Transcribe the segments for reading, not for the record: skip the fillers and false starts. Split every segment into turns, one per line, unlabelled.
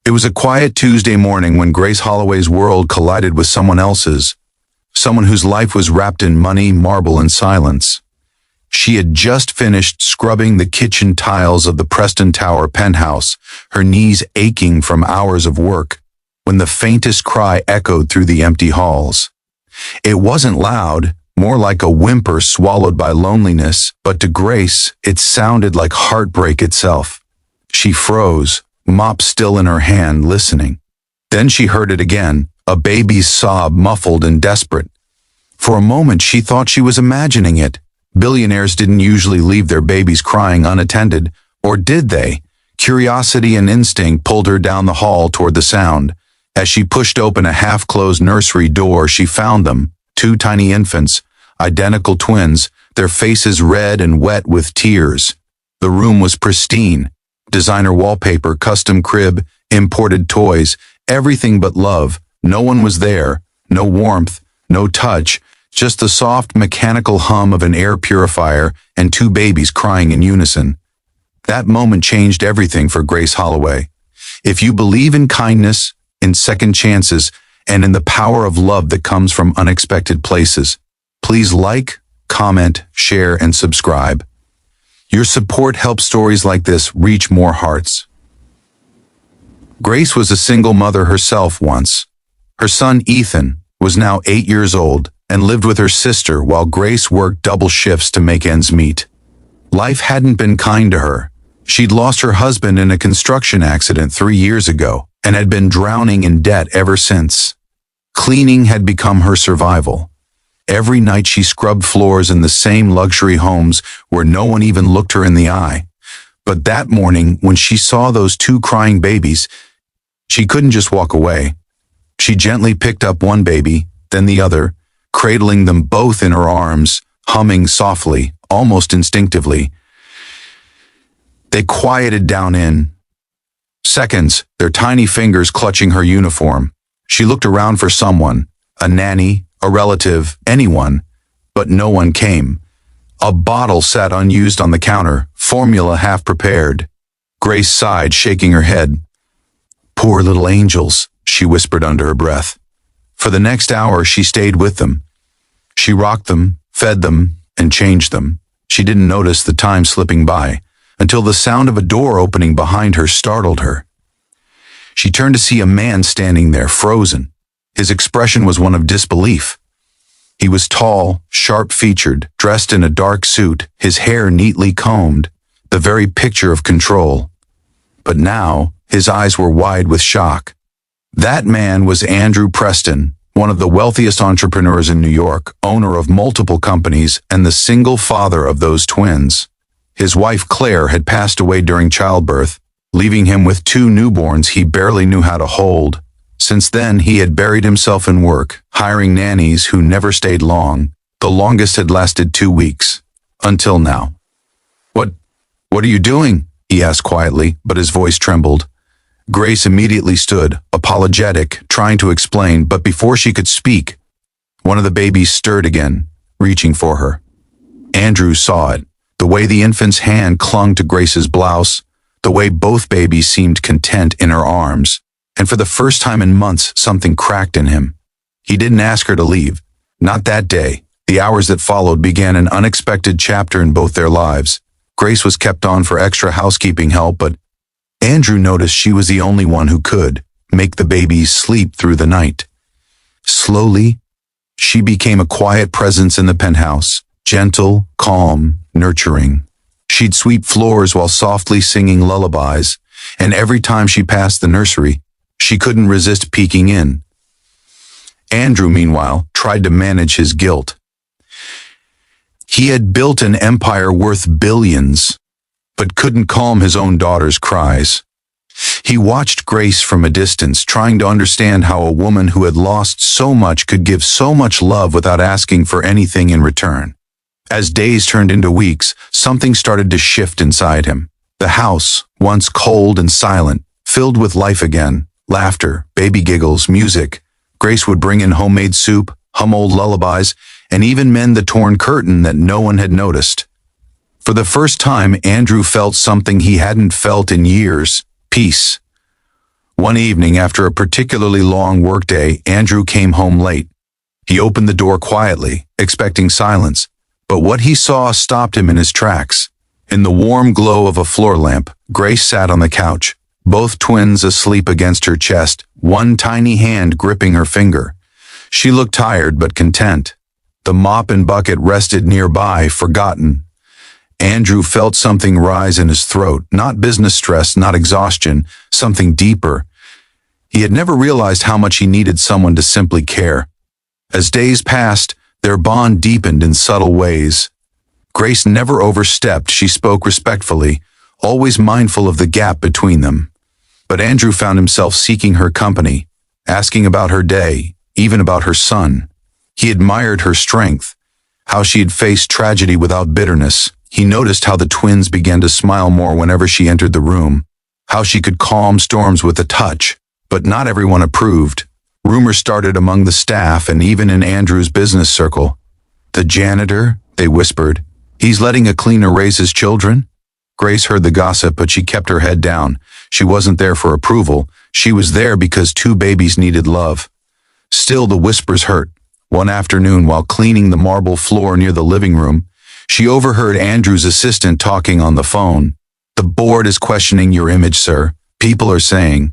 It was a quiet Tuesday morning when Grace Holloway's world collided with someone else's, someone whose life was wrapped in money, marble, and silence. She had just finished scrubbing the kitchen tiles of the Preston Tower penthouse, her knees aching from hours of work, when the faintest cry echoed through the empty halls. It wasn't loud, more like a whimper swallowed by loneliness, but to Grace, it sounded like heartbreak itself. She froze, mop still in her hand, listening. Then she heard it again, a baby's sob, muffled and desperate. For a moment she thought she was imagining it. Billionaires didn't usually leave their babies crying unattended, or did they? Curiosity and instinct pulled her down the hall toward the sound. As she pushed open a half-closed nursery door, she found them, two tiny infants, identical twins, their faces red and wet with tears. The room was pristine. Designer wallpaper, custom crib, imported toys, everything but love. No one was there, no warmth, no touch, just the soft mechanical hum of an air purifier and two babies crying in unison. That moment changed everything for Grace Holloway. If you believe in kindness, in second chances, and in the power of love that comes from unexpected places, please like, comment, share, and subscribe. Your support helps stories like this reach more hearts. Grace was a single mother herself once. Her son, Ethan, was now 8 years old and lived with her sister while Grace worked double shifts to make ends meet. Life hadn't been kind to her. She'd lost her husband in a construction accident 3 years ago and had been drowning in debt ever since. Cleaning had become her survival. Every night she scrubbed floors in the same luxury homes where no one even looked her in the eye. But that morning, when she saw those two crying babies, she couldn't just walk away. She gently picked up one baby, then the other, cradling them both in her arms, humming softly, almost instinctively. They quieted down in seconds, their tiny fingers clutching her uniform. She looked around for someone, a nanny, a relative, anyone, but no one came. A bottle sat unused on the counter, formula half prepared. Grace sighed, shaking her head. "Poor little angels," she whispered under her breath. For the next hour, she stayed with them. She rocked them, fed them, and changed them. She didn't notice the time slipping by, until the sound of a door opening behind her startled her. She turned to see a man standing there, frozen. His expression was one of disbelief. He was tall, sharp-featured, dressed in a dark suit, his hair neatly combed, the very picture of control. But now, his eyes were wide with shock. That man was Andrew Preston, one of the wealthiest entrepreneurs in New York, owner of multiple companies, and the single father of those twins. His wife Claire had passed away during childbirth, leaving him with two newborns he barely knew how to hold. Since then, he had buried himself in work, hiring nannies who never stayed long. The longest had lasted 2 weeks. Until now. What are you doing?" he asked quietly, but his voice trembled. Grace immediately stood, apologetic, trying to explain, but before she could speak, one of the babies stirred again, reaching for her. Andrew saw it, the way the infant's hand clung to Grace's blouse, the way both babies seemed content in her arms. And for the first time in months, something cracked in him. He didn't ask her to leave. Not that day. The hours that followed began an unexpected chapter in both their lives. Grace was kept on for extra housekeeping help, but Andrew noticed she was the only one who could make the babies sleep through the night. Slowly, she became a quiet presence in the penthouse, gentle, calm, nurturing. She'd sweep floors while softly singing lullabies, and every time she passed the nursery, she couldn't resist peeking in. Andrew, meanwhile, tried to manage his guilt. He had built an empire worth billions, but couldn't calm his own daughter's cries. He watched Grace from a distance, trying to understand how a woman who had lost so much could give so much love without asking for anything in return. As days turned into weeks, something started to shift inside him. The house, once cold and silent, filled with life again. Laughter, baby giggles, music. Grace would bring in homemade soup, hum old lullabies, and even mend the torn curtain that no one had noticed. For the first time, Andrew felt something he hadn't felt in years: peace. One evening after a particularly long workday, Andrew came home late. He opened the door quietly, expecting silence, but what he saw stopped him in his tracks. In the warm glow of a floor lamp, Grace sat on the couch, both twins asleep against her chest, one tiny hand gripping her finger. She looked tired but content. The mop and bucket rested nearby, forgotten. Andrew felt something rise in his throat, not business stress, not exhaustion, something deeper. He had never realized how much he needed someone to simply care. As days passed, their bond deepened in subtle ways. Grace never overstepped, she spoke respectfully, always mindful of the gap between them. But Andrew found himself seeking her company, asking about her day, even about her son. He admired her strength, how she had faced tragedy without bitterness. He noticed how the twins began to smile more whenever she entered the room, how she could calm storms with a touch. But not everyone approved. Rumors started among the staff and even in Andrew's business circle. "The janitor," they whispered. "He's letting a cleaner raise his children?" Grace heard the gossip, but she kept her head down. She wasn't there for approval. She was there because two babies needed love. Still, the whispers hurt. One afternoon, while cleaning the marble floor near the living room, she overheard Andrew's assistant talking on the phone. "The board is questioning your image, sir. People are saying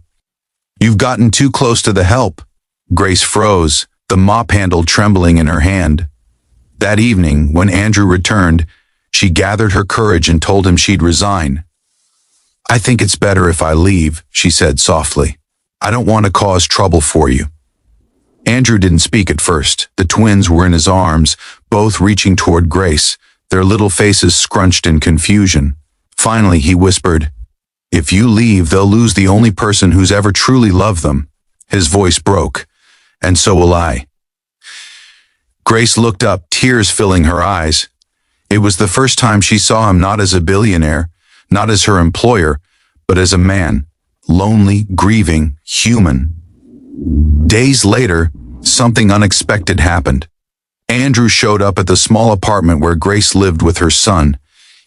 you've gotten too close to the help." Grace froze, the mop handle trembling in her hand. That evening, when Andrew returned, she gathered her courage and told him she'd resign. "I think it's better if I leave," she said softly. "I don't want to cause trouble for you." Andrew didn't speak at first. The twins were in his arms, both reaching toward Grace, their little faces scrunched in confusion. Finally, he whispered, "If you leave, they'll lose the only person who's ever truly loved them." His voice broke. "And so will I." Grace looked up, tears filling her eyes. It was the first time she saw him not as a billionaire, not as her employer, but as a man, lonely, grieving, human. Days later, something unexpected happened. Andrew showed up at the small apartment where Grace lived with her son.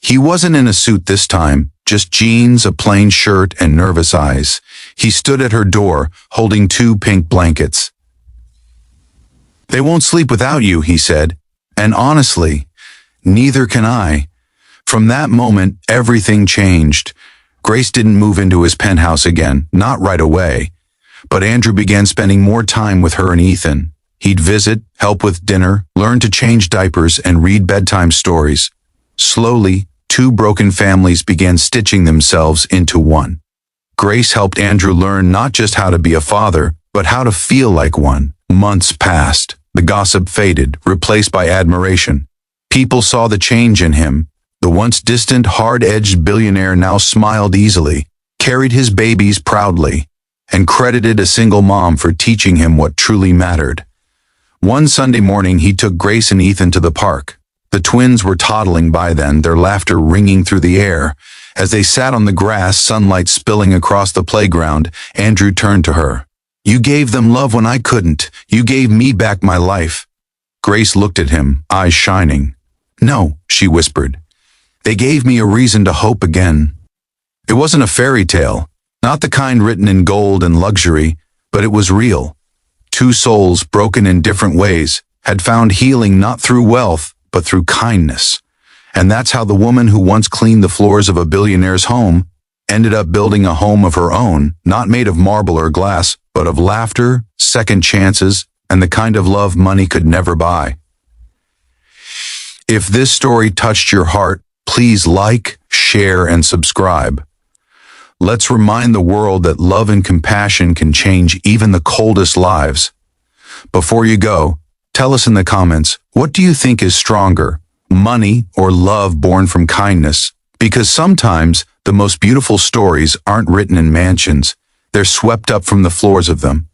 He wasn't in a suit this time, just jeans, a plain shirt, and nervous eyes. He stood at her door, holding two pink blankets. "They won't sleep without you," he said. "And honestly, neither can I." From that moment, everything changed. Grace didn't move into his penthouse again, not right away. But Andrew began spending more time with her and Ethan. He'd visit, help with dinner, learn to change diapers, and read bedtime stories. Slowly, two broken families began stitching themselves into one. Grace helped Andrew learn not just how to be a father, but how to feel like one. Months passed. The gossip faded, replaced by admiration. People saw the change in him. The once distant, hard-edged billionaire now smiled easily, carried his babies proudly, and credited a single mom for teaching him what truly mattered. One Sunday morning, he took Grace and Ethan to the park. The twins were toddling by then, their laughter ringing through the air. As they sat on the grass, sunlight spilling across the playground, Andrew turned to her. "You gave them love when I couldn't. You gave me back my life." Grace looked at him, eyes shining. "No," she whispered. "They gave me a reason to hope again." It wasn't a fairy tale, not the kind written in gold and luxury, but it was real. Two souls, broken in different ways, had found healing not through wealth, but through kindness. And that's how the woman who once cleaned the floors of a billionaire's home ended up building a home of her own, not made of marble or glass, but of laughter, second chances, and the kind of love money could never buy. If this story touched your heart, please like, share, and subscribe. Let's remind the world that love and compassion can change even the coldest lives. Before you go, tell us in the comments, what do you think is stronger, money or love born from kindness? Because sometimes the most beautiful stories aren't written in mansions, they're swept up from the floors of them.